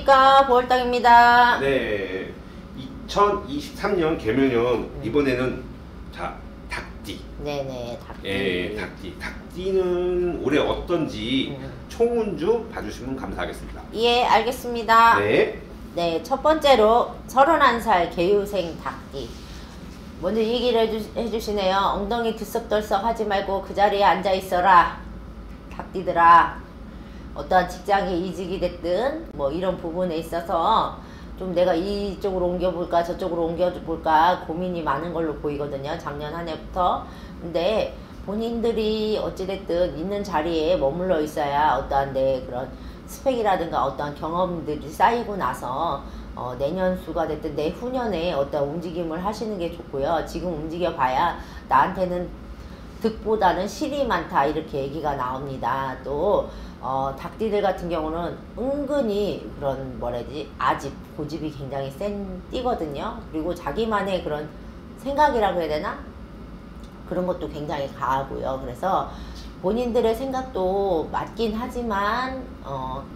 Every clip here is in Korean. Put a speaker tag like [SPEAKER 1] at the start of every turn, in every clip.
[SPEAKER 1] 안녕하십니까, 보월당입니다.
[SPEAKER 2] 네, 2023년 개묘년 이번에는 자 닭띠.
[SPEAKER 1] 네네, 닭띠.
[SPEAKER 2] 예, 닭띠. 닭띠는 올해 어떤지 총운주 봐주시면 감사하겠습니다.
[SPEAKER 1] 예, 알겠습니다.
[SPEAKER 2] 네.
[SPEAKER 1] 네, 첫 번째로 31살 개유생 닭띠. 먼저 얘기를 해주시네요. 엉덩이 들썩들썩 하지 말고 그 자리에 앉아 있어라, 닭띠들아. 어떠한 직장에 이직이 됐든 뭐 이런 부분에 있어서 좀 내가 이쪽으로 옮겨볼까 저쪽으로 옮겨볼까 고민이 많은 걸로 보이거든요, 작년 한 해부터. 근데 본인들이 어찌됐든 있는 자리에 머물러 있어야 어떠한 내 그런 스펙이라든가 어떠한 경험들이 쌓이고 나서 내년수가 됐든 내후년에 어떤 움직임을 하시는 게 좋고요. 지금 움직여 봐야 나한테는 득보다는 실이 많다, 이렇게 얘기가 나옵니다. 또 닭띠들 같은 경우는 은근히 그런 뭐라지 아집, 고집이 굉장히 센 띠거든요. 그리고 자기만의 그런 생각이라고 해야 되나? 그런 것도 굉장히 강하고요. 그래서 본인들의 생각도 맞긴 하지만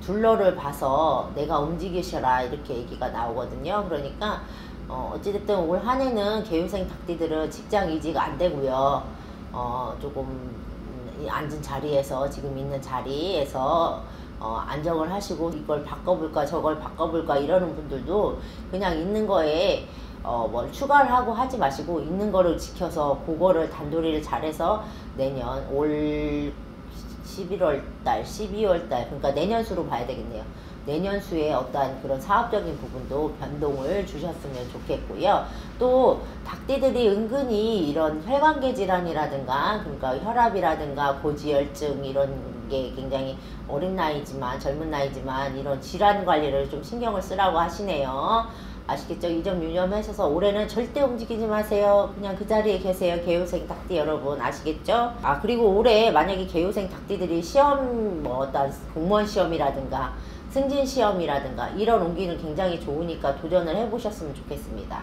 [SPEAKER 1] 둘러를 봐서 내가 움직이셔라, 이렇게 얘기가 나오거든요. 그러니까 어찌됐든 올 한 해는 개유생 닭띠들은 직장 이직 안 되고요. 조금 앉은 자리에서, 지금 있는 자리에서 안정을 하시고 이걸 바꿔볼까 저걸 바꿔볼까 이러는 분들도 그냥 있는 거에 뭘 추가를 하고 하지 마시고 있는 거를 지켜서 그거를 단도리를 잘해서 내년 올 11월달 12월달, 그러니까 내년수로 봐야 되겠네요. 내년수에 어떠한 그런 사업적인 부분도 변동을 주셨으면 좋겠고요. 또 닭띠들이 은근히 이런 혈관계 질환이라든가, 그러니까 혈압이라든가 고지혈증 이런 게 굉장히 어린 나이지만 젊은 나이지만 이런 질환 관리를 좀 신경을 쓰라고 하시네요. 아시겠죠? 이 점 유념하셔서 올해는 절대 움직이지 마세요. 그냥 그 자리에 계세요, 개유생 닭띠 여러분. 아시겠죠? 그리고 올해 만약에 개유생 닭띠들이 시험, 뭐 어떤 공무원 시험이라든가 승진 시험이라든가 이런 옮기는 굉장히 좋으니까 도전을 해보셨으면 좋겠습니다.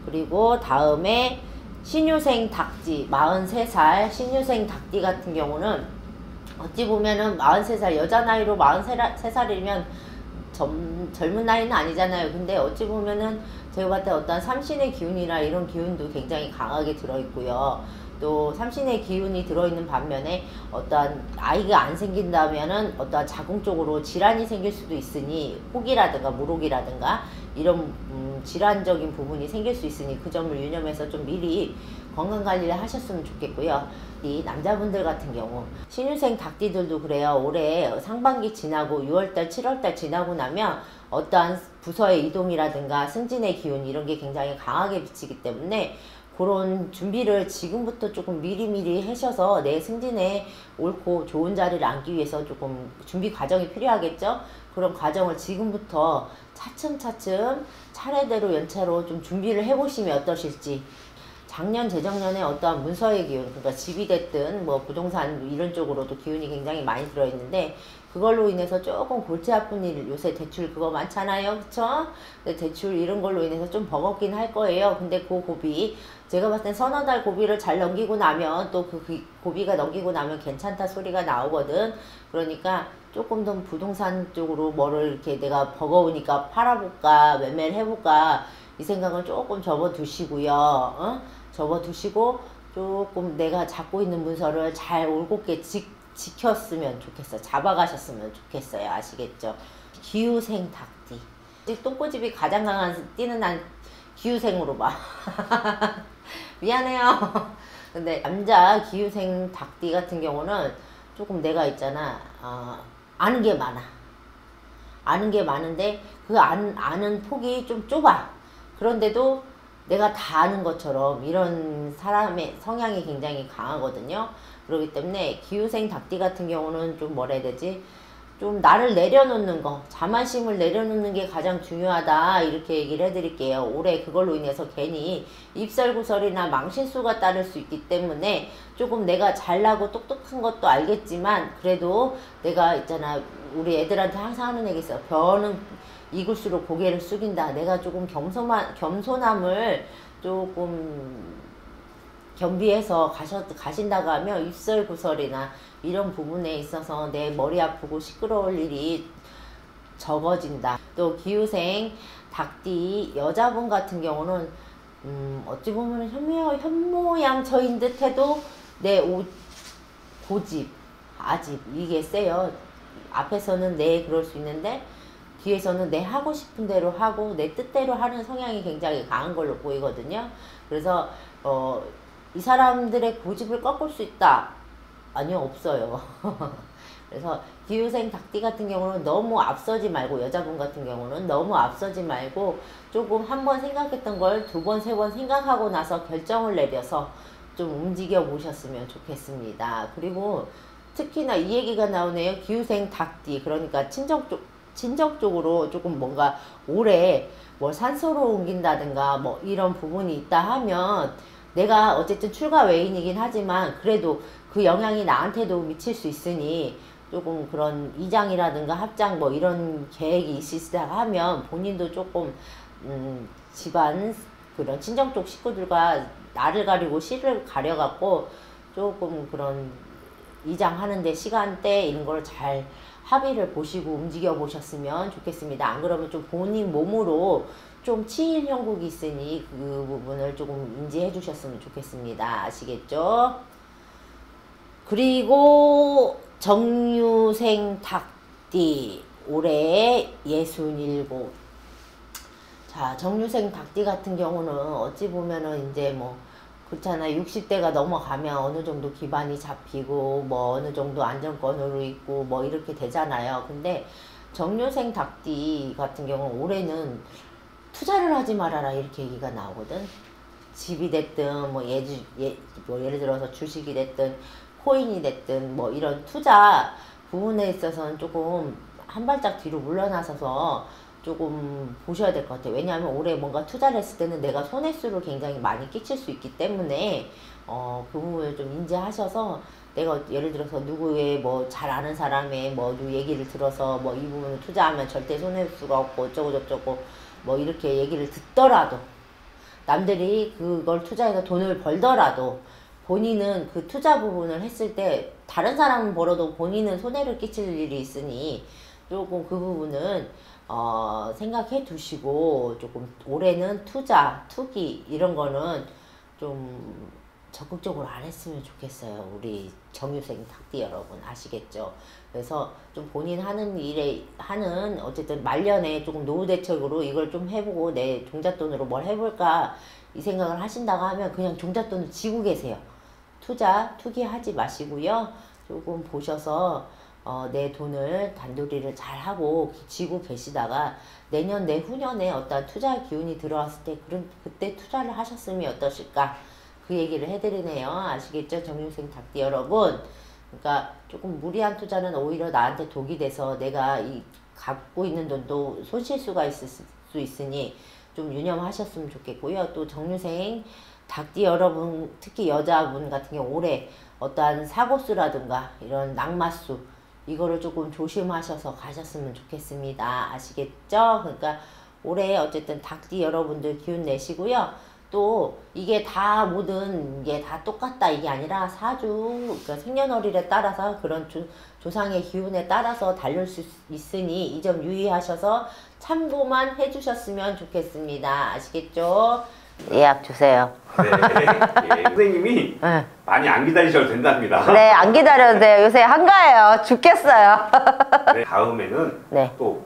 [SPEAKER 1] 그리고 다음에 신유생 닭띠, 43살 신유생 닭띠 같은 경우는 어찌 보면은 43살, 여자 나이로 43살이면 젊은 나이는 아니잖아요. 근데 어찌 보면은 제가 봤을 때 어떤 삼신의 기운이나 이런 기운도 굉장히 강하게 들어있고요. 또 삼신의 기운이 들어있는 반면에 어떤 아이가 안 생긴다면은 어떤 자궁적으로 질환이 생길 수도 있으니, 혹이라든가 무록이라든가 이런 질환적인 부분이 생길 수 있으니 그 점을 유념해서 좀 미리 건강관리를 하셨으면 좋겠고요. 이 남자분들 같은 경우 신유생 닭띠들도 그래요. 올해 상반기 지나고 6월달 7월달 지나고 나면 어떠한 부서의 이동이라든가 승진의 기운 이런 게 굉장히 강하게 비치기 때문에 그런 준비를 지금부터 조금 미리미리 하셔서 내 승진에 옳고 좋은 자리를 앉기 위해서 조금 준비 과정이 필요하겠죠. 그런 과정을 지금부터 차츰차츰 차례대로 연차로 좀 준비를 해보시면 어떠실지. 작년 재작년에 어떠한 문서의 기운, 그러니까 집이 됐든 뭐 부동산 이런 쪽으로도 기운이 굉장히 많이 들어있는데 그걸로 인해서 조금 골치 아픈 일, 요새 대출 그거 많잖아요, 그쵸? 근데 대출 이런 걸로 인해서 좀 버겁긴 할 거예요. 근데 그 고비, 제가 봤을 땐 서너 달 고비를 잘 넘기고 나면 또 그 고비가 넘기고 나면 괜찮다 소리가 나오거든. 그러니까 조금 더 부동산 쪽으로 뭐를 이렇게 내가 버거우니까 팔아볼까 매매를 해볼까 이 생각은 조금 접어두시고요. 접어두시고 조금 내가 잡고 있는 문서를 잘 올곧게 지켰으면 좋겠어요. 잡아가셨으면 좋겠어요. 아시겠죠? 기후생 닭띠. 똥꼬집이 가장 강한 띠는 난 기후생으로 봐. 미안해요. 근데 남자 기후생 닭띠 같은 경우는 조금 내가 있잖아, 아는 게 많아. 아는 게 많은데 그 아는 폭이 좀 좁아. 그런데도 내가 다 아는 것처럼 이런 사람의 성향이 굉장히 강하거든요. 그렇기 때문에 기후생 닭띠 같은 경우는 좀 뭐라 해야 되지? 좀 나를 내려놓는 거, 자만심을 내려놓는 게 가장 중요하다, 이렇게 얘기를 해드릴게요. 올해 그걸로 인해서 괜히 입설구설이나 망신수가 따를 수 있기 때문에 조금 내가 잘나고 똑똑한 것도 알겠지만 그래도 내가 있잖아, 우리 애들한테 항상 하는 얘기 있어요. 벼는 익을수록 고개를 숙인다. 내가 조금 겸손함을 조금 겸비해서 가신다고 하면 입설구설이나 이런 부분에 있어서 내 머리 아프고 시끄러울 일이 적어진다. 또 기후생 닭띠 여자분 같은 경우는 어찌 보면 현모양처인 듯 해도 내 고집, 아집 이게 세요. 앞에서는 내 그럴 수 있는데 뒤에서는 내 하고 싶은 대로 하고 내 뜻대로 하는 성향이 굉장히 강한 걸로 보이거든요. 그래서 이 사람들의 고집을 꺾을 수 있다? 아니요, 없어요. 그래서 기후생 닭띠 같은 경우는 너무 앞서지 말고, 여자분 같은 경우는 너무 앞서지 말고 조금 한번 생각했던 걸 두 번, 세 번 생각하고 나서 결정을 내려서 좀 움직여 보셨으면 좋겠습니다. 그리고 특히나 이 얘기가 나오네요. 기후생 닭띠, 그러니까 친정 쪽으로 조금 뭔가 오래 뭐 산소로 옮긴다든가 뭐 이런 부분이 있다 하면, 내가 어쨌든 출가 외인이긴 하지만 그래도 그 영향이 나한테도 미칠 수 있으니 조금 그런 이장이라든가 합장 뭐 이런 계획이 있으시다 하면 본인도 조금 집안 그런 친정 쪽 식구들과 나를 가리고 시를 가려 갖고 조금 그런 이장하는데 시간대 이런 걸 잘 합의를 보시고 움직여 보셨으면 좋겠습니다. 안 그러면 좀 본인 몸으로 좀 치일 형국이 있으니 그 부분을 조금 인지해 주셨으면 좋겠습니다. 아시겠죠? 그리고 정유생 닭띠 올해 67. 자, 정유생 닭띠 같은 경우는 어찌 보면은 이제 뭐 그렇잖아. 60대가 넘어가면 어느 정도 기반이 잡히고 뭐 어느 정도 안정권으로 있고 뭐 이렇게 되잖아요. 근데 정유생 닭띠 같은 경우는 올해는 투자를 하지 말아라 이렇게 얘기가 나오거든. 집이 됐든 뭐 예를 들어서 주식이 됐든 코인이 됐든 뭐 이런 투자 부분에 있어서는 조금 한 발짝 뒤로 물러나서서 조금 보셔야 될 것 같아요. 왜냐하면 올해 뭔가 투자를 했을 때는 내가 손해수를 굉장히 많이 끼칠 수 있기 때문에 그 부분을 좀 인지하셔서, 내가 예를 들어서 누구의 뭐 잘 아는 사람의 뭐 누구 얘기를 들어서 뭐 이 부분을 투자하면 절대 손해수가 없고 어쩌고 저쩌고 뭐 이렇게 얘기를 듣더라도, 남들이 그걸 투자해서 돈을 벌더라도 본인은 그 투자 부분을 했을 때 다른 사람은 벌어도 본인은 손해를 끼칠 일이 있으니 조금 그 부분은 생각해 두시고, 조금 올해는 투기 이런 거는 좀 적극적으로 안 했으면 좋겠어요. 우리 정유생 닭띠 여러분 아시겠죠? 그래서 좀 본인 하는 일에 하는 어쨌든 말년에 조금 노후 대책으로 이걸 좀 해보고 내 종잣돈으로 뭘 해볼까 이 생각을 하신다고 하면 그냥 종잣돈을 지고 계세요. 투기하지 마시고요. 조금 보셔서 내 돈을 단도리를 잘 하고 지고 계시다가 내년 내후년에 어떤 투자 기운이 들어왔을 때 그때 투자를 하셨으면 어떠실까, 그 얘기를 해드리네요. 아시겠죠? 정유생 닭띠 여러분. 그러니까 조금 무리한 투자는 오히려 나한테 독이 돼서 내가 갖고 있는 돈도 손실수가 있을 수 있으니 좀 유념하셨으면 좋겠고요. 또 정유생 닭띠 여러분, 특히 여자분 같은 경우 올해 어떠한 사고수라든가 이런 낙마수 이거를 조금 조심하셔서 가셨으면 좋겠습니다. 아시겠죠? 그러니까 올해 어쨌든 닭띠 여러분들 기운 내시고요. 또 이게 다 모든 게 다 똑같다 이게 아니라 사주, 그러니까 생년월일에 따라서 그런 조상의 기운에 따라서 다를 수 있으니 이 점 유의하셔서 참고만 해주셨으면 좋겠습니다. 아시겠죠? 예약 주세요.
[SPEAKER 2] 네, 예, 선생님이
[SPEAKER 1] 네.
[SPEAKER 2] 많이 안 기다리셔도 된답니다.
[SPEAKER 1] 네, 안 기다려도 돼요. 요새 한가해요. 죽겠어요.
[SPEAKER 2] 네, 다음에는
[SPEAKER 1] 네.
[SPEAKER 2] 또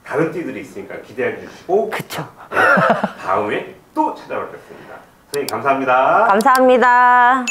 [SPEAKER 2] 다른 띠들이 있으니까 기대해 주시고,
[SPEAKER 1] 그쵸.
[SPEAKER 2] 네, 다음에 또 찾아뵙겠습니다. 선생님 감사합니다.
[SPEAKER 1] 감사합니다.